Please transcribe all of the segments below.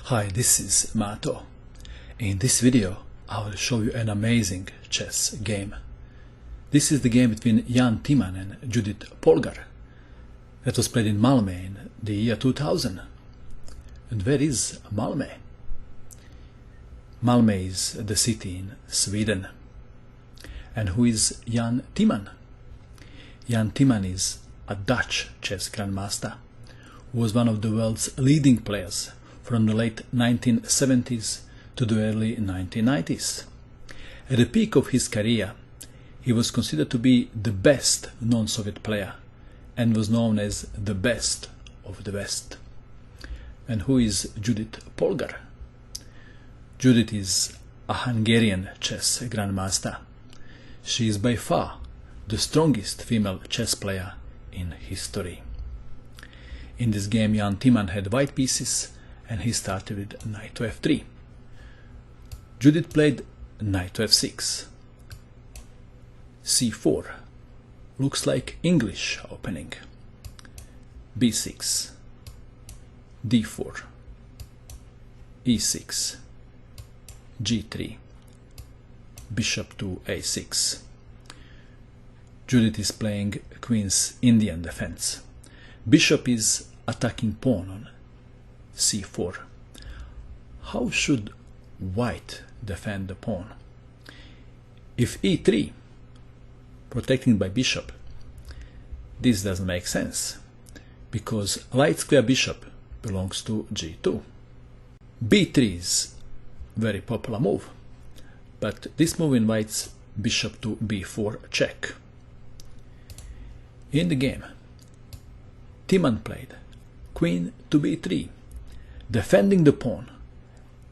Hi, this is Malmo. In this video I will show you an amazing chess game. This is the game between Timman and Judit Polgar that was played in Malmo in the year 2000. And where is Malmo? Malmo is the city in Sweden. And who is Timman? Timman is a Dutch chess grandmaster who was one of the world's leading players from the late 1970s to the early 1990s. At the peak of his career, he was considered to be the best non-Soviet player and was known as the best of the West. And who is Judit Polgar? Judit is a Hungarian chess grandmaster. She is by far the strongest female chess player in history. In this game, Timman had white pieces and he started with knight to f3. Judit played knight to f6. c4. Looks like English opening. b6. d4. e6. g3. Bishop to a6. Judit is playing Queen's Indian defense. Bishop is attacking pawn on c4. How should white defend the pawn? If e3, protecting by bishop, this doesn't make sense, because light square bishop belongs to g2. b3 is a very popular move, but this move invites bishop to b4 check. In the game, Timman played queen to b3, defending the pawn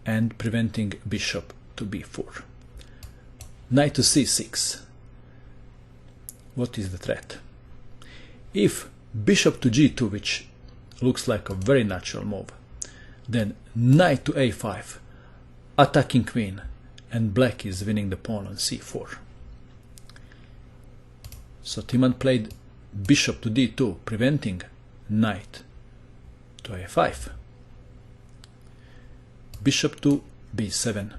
and preventing bishop to b4. Knight to c6. What is the threat? If bishop to g2, which looks like a very natural move, then knight to a5, attacking queen, and black is winning the pawn on c4. So Timman played bishop to d2, preventing knight to a5. Bishop to b7.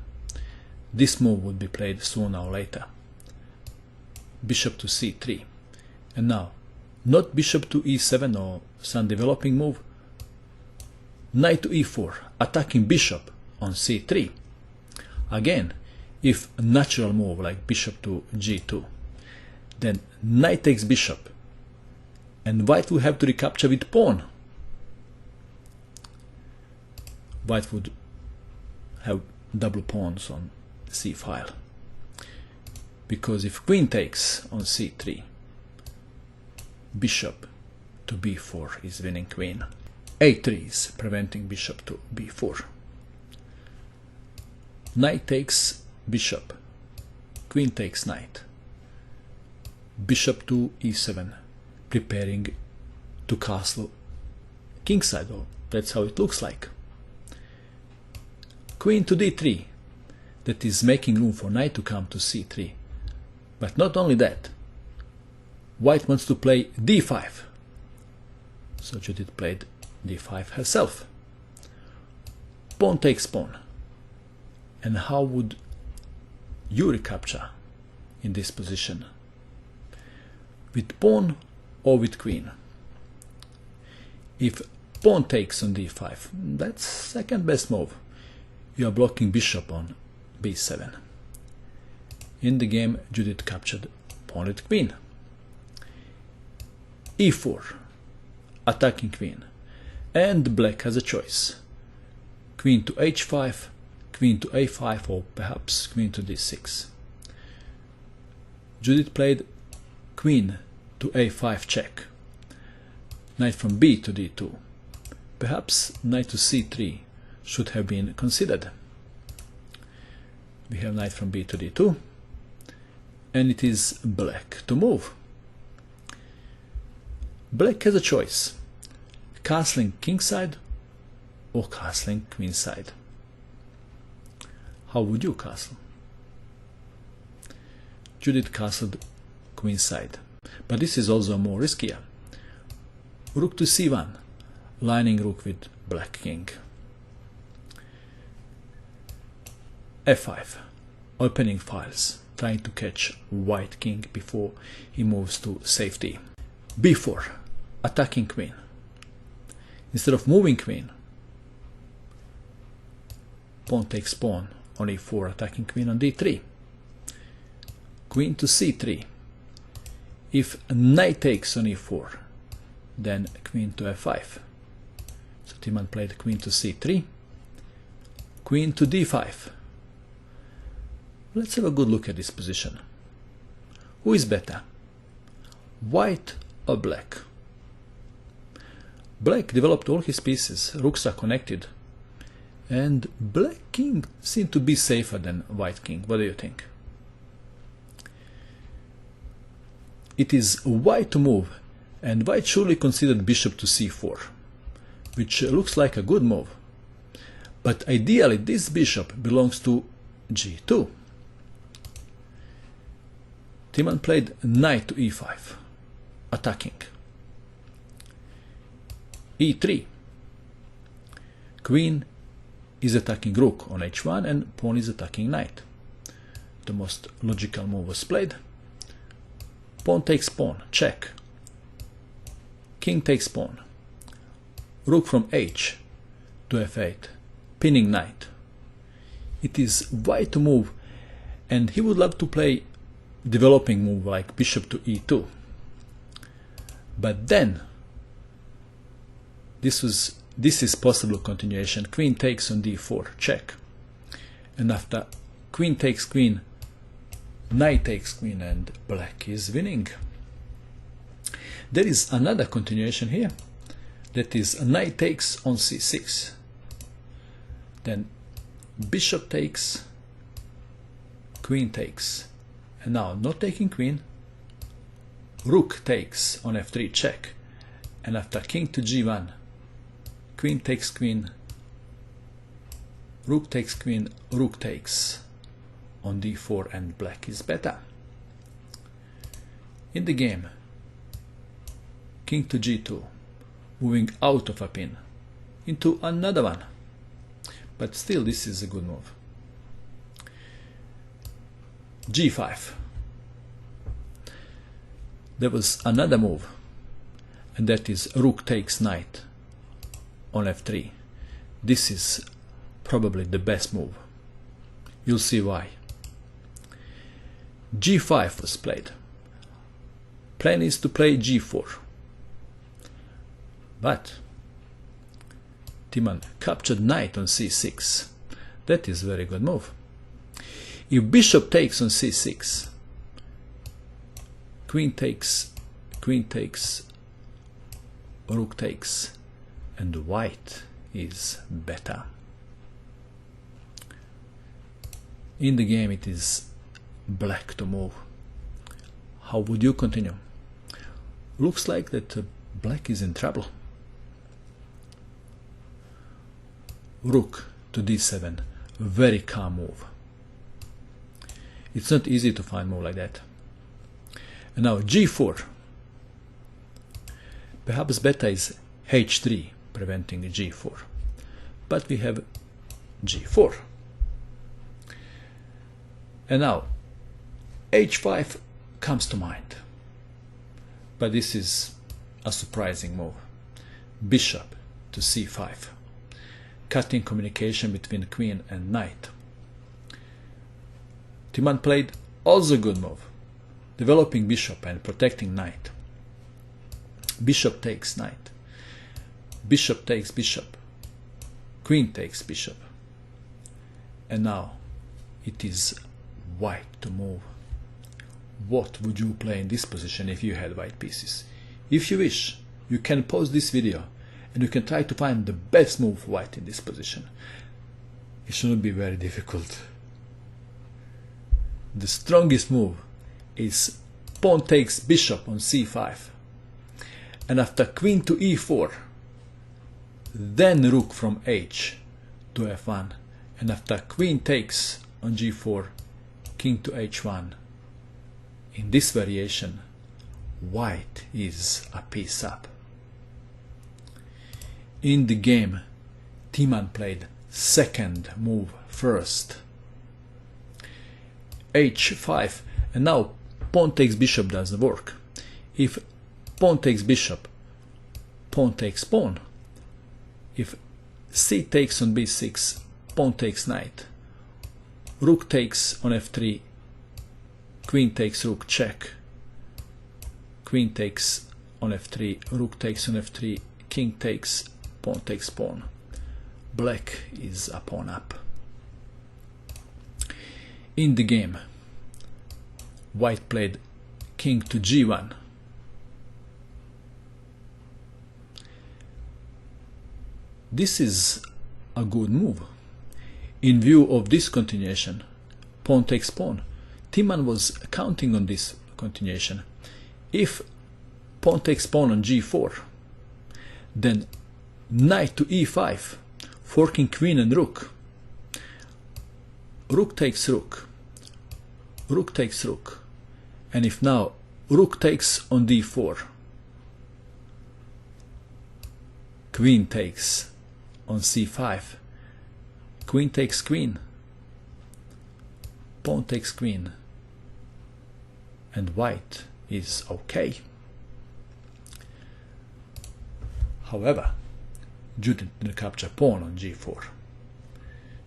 This move would be played sooner or later. Bishop to c3. And now, not bishop to e7 or some developing move. Knight to e4, attacking bishop on c3. Again, if a natural move like bishop to g2, then knight takes bishop, and white will have to recapture with pawn. White would have double pawns on c file, because if queen takes on c3, bishop to b4 is winning queen. a3 is preventing bishop to b4. Knight takes bishop, queen takes knight, bishop to e7, preparing to castle kingside, or that's how it looks like. Queen to d3, that is making room for knight to come to c3. But not only that, white wants to play d5. So Judit played d5 herself. Pawn takes pawn. And how would you recapture in this position? With pawn or with queen? If pawn takes on d5, that's second best move. You are blocking bishop on b7. In the game, Judit captured pawn with queen. e4, attacking queen. And black has a choice. Queen to h5, queen to a5, or perhaps queen to d6. Judit played queen to a5 check. Knight from b to d2. Perhaps knight to c3 should have been considered. We have knight from b to d2, and it is black to move. Black has a choice: castling kingside or castling queenside. How would you castle? Judit castled queenside, but this is also more riskier. Rook to c1, lining rook with black king. f5, opening files, trying to catch white king before he moves to safety. b4, attacking queen. Instead of moving queen, pawn takes pawn on e4, attacking queen on d3. Queen to c3. If knight takes on e4, then queen to f5. So Timman played queen to c3, queen to d5. Let's have a good look at this position. Who is better, white or black? Black developed all his pieces, rooks are connected, and black king seemed to be safer than white king. What do you think? It is white to move, and white surely considered bishop to c4, which looks like a good move. But ideally this bishop belongs to g2. Timman played knight to e5, attacking. e3. Queen is attacking rook on h1 and pawn is attacking knight. The most logical move was played. Pawn takes pawn, check. King takes pawn. Rook from h to f8, pinning knight. It is white to move, and he would love to play developing move like bishop to e2. But then this is possible continuation. Queen takes on d4, check. And after queen takes queen, knight takes queen, and black is winning. There is another continuation here. That is knight takes on c6. Then bishop takes, queen takes. And now not taking queen, rook takes on f3, check. And after king to g1, queen takes queen, rook takes queen, rook takes on d4, and black is better. In the game, king to g2, moving out of a pin into another one. But still this is a good move. g5. There was another move, and that is rook takes knight on f3. This is probably the best move. You'll see why. g5 was played. Plan is to play g4. But Timman captured knight on c6. That is a very good move. If bishop takes on c6, queen takes, rook takes, and white is better. In the game it is black to move. How would you continue? Looks like that black is in trouble. Rook to d7, very calm move. It's not easy to find move like that. And now g4. Perhaps better is h3, preventing g4. But we have g4. And now h5 comes to mind. But this is a surprising move. Bishop to c5, cutting communication between queen and knight. Timman played also good move, developing bishop and protecting knight. Bishop takes knight, bishop takes bishop, queen takes bishop. And now it is white to move. What would you play in this position if you had white pieces? If you wish, you can pause this video and you can try to find the best move for white in this position. It shouldn't be very difficult. The strongest move is pawn takes bishop on c5, and after queen to e4, then rook from h to f1, and after queen takes on g4, king to h1. In this variation, white is a piece up. In the game, Timman played second move first, h5, and now pawn takes bishop doesn't work. If pawn takes bishop, pawn takes pawn. If c takes on b6, pawn takes knight. Rook takes on f3, queen takes rook, check. Queen takes on f3, rook takes on f3, king takes, pawn takes pawn. Black is a pawn up. In the game, white played king to g1. This is a good move. In view of this continuation, pawn takes pawn, Timman was counting on this continuation. If pawn takes pawn on g4, then knight to e5, forking queen and rook. Rook takes rook, rook takes rook, and if now rook takes on d4, queen takes on c5, queen takes queen, pawn takes queen, and white is okay. However, Judit didn't capture pawn on g4.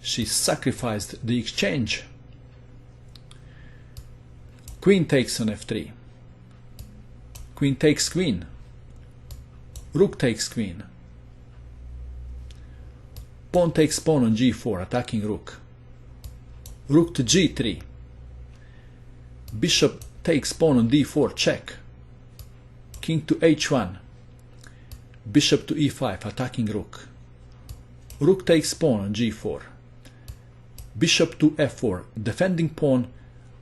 She sacrificed the exchange. Queen takes on f3, queen takes queen, rook takes queen, pawn takes pawn on g4, attacking rook, rook to g3, bishop takes pawn on d4, check, king to h1, bishop to e5, attacking rook, rook takes pawn on g4, bishop to f4, defending pawn,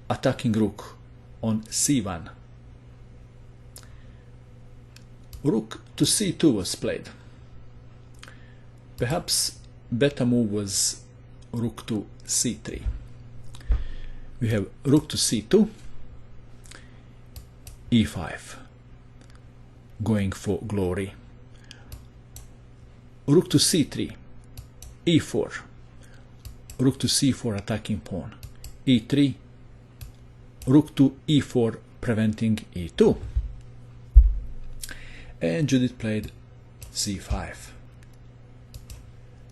attacking rook on c1. Rook to c2 was played. Perhaps better move was rook to c3. We have rook to c2, e5, going for glory. Rook to c3, e4, rook to c4, attacking pawn, e3, rook to e4, preventing e2. And Judit played c5.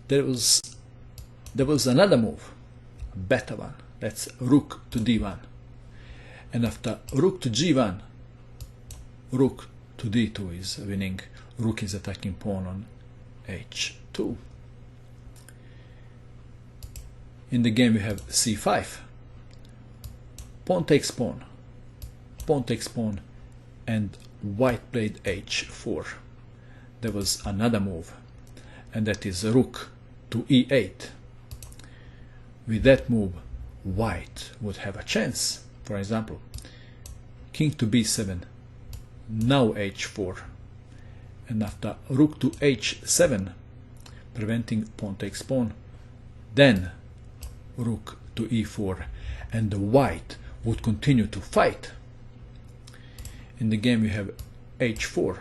There was another move, a better one. That's rook to d1. And after rook to g1, rook to d2 is winning. Rook is attacking pawn on h2. In the game we have c5. Pawn takes pawn. Pawn takes pawn. And white played h4. There was another move, and that is rook to e8. With that move, white would have a chance. For example, king to b7, now h4, and after rook to h7, preventing pawn takes pawn, then rook to e4, and the white would continue to fight. In the game we have h4,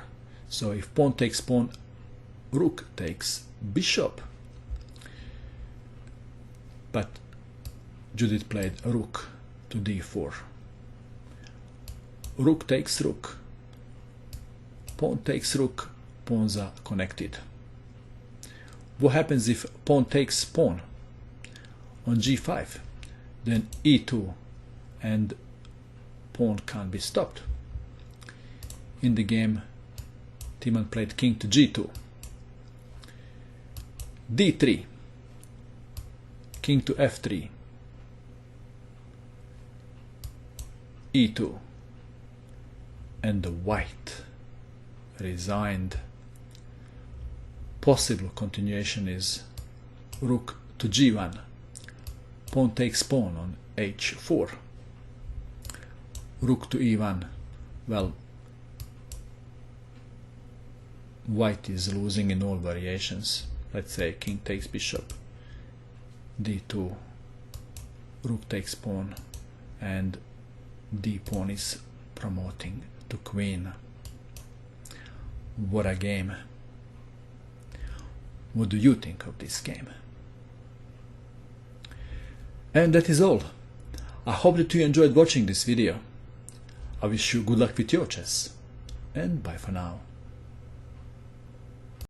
so if pawn takes pawn, rook takes bishop. But Judit played rook to d4. Rook takes rook. Pawn takes rook. Pawns are connected. What happens if pawn takes pawn on g5? Then e2, and pawn can't be stopped. In the game, Timman played king to g2, d3, king to f3, e2, and the white resigned. Possible continuation is rook to g1, pawn takes pawn on h4, rook to e1. Well, white is losing in all variations. Let's say king takes bishop, d2, rook takes pawn, and d pawn is promoting to queen. What a game. What do you think of this game? And that is all. I hope that you enjoyed watching this video. I wish you good luck with your chess, and bye for now.